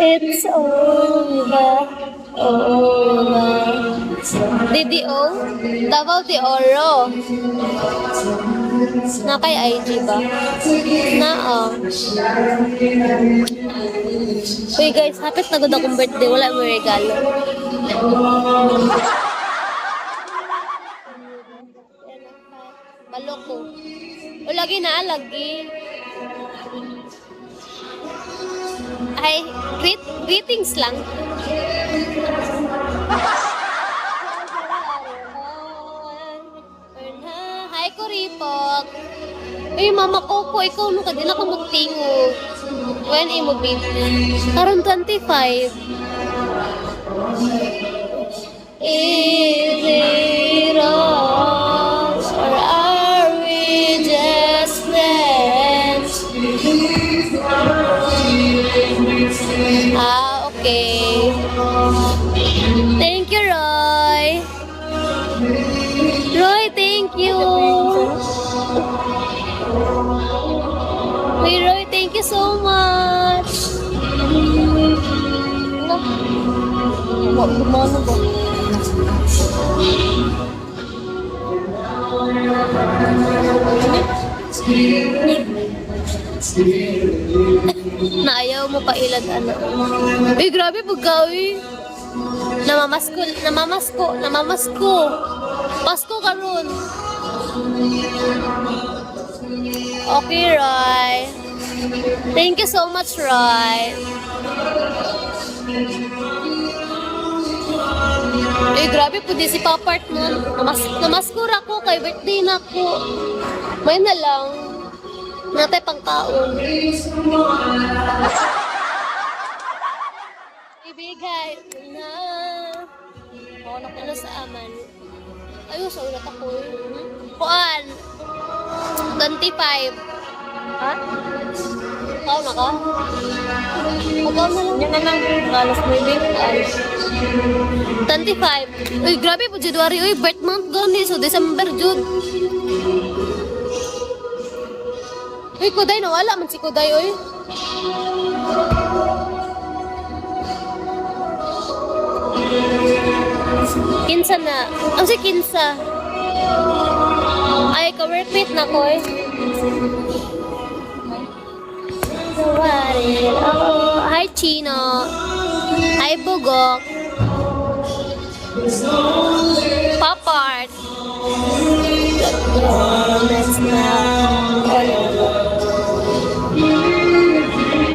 It's over, over. DDO? Davao de Oro. Na kay IG ba? Na, Uy guys, hapit na gud akong birthday. Wala mo regalo. Maloko. O lagi na, lagi. Ay, greetings lang. Hi, Kuripok. Ay, mama ko po, ikaw nung kadila ka magtingo. When imo bid? Karon 25. Is it all, or are we just friends? Okay. Thank you, Roy. Roy, thank you. Hey, Roy, thank you so much. Kumano ba? Naayaw mo pa ilag ano. Eh, grabe pagkawi. Namamasko. Pasko karon. Okay, Roy. Thank you so much, Roy. Eh, grabe po di si Papart nun. Namaskura ko kay birthday na ko. May na lang. Natay pang taon. Ibigay na. Ano sa aman. Ayun, sa ulat ako. Kuan. 25. Ha? Ikaw na ka? Ikaw na lang. Yan na lang. Alas 9. 25. Uy, grabe po, January. Uy, birth month gani. So, December, June. Uy, Kuday, nawala man si Kuday, uy. Kinsa na. Ang si Kinsa. Ay, ka-workmate na ko, eh. Oh, hi, Chino. Hi, Bugok. Papart. Let's now.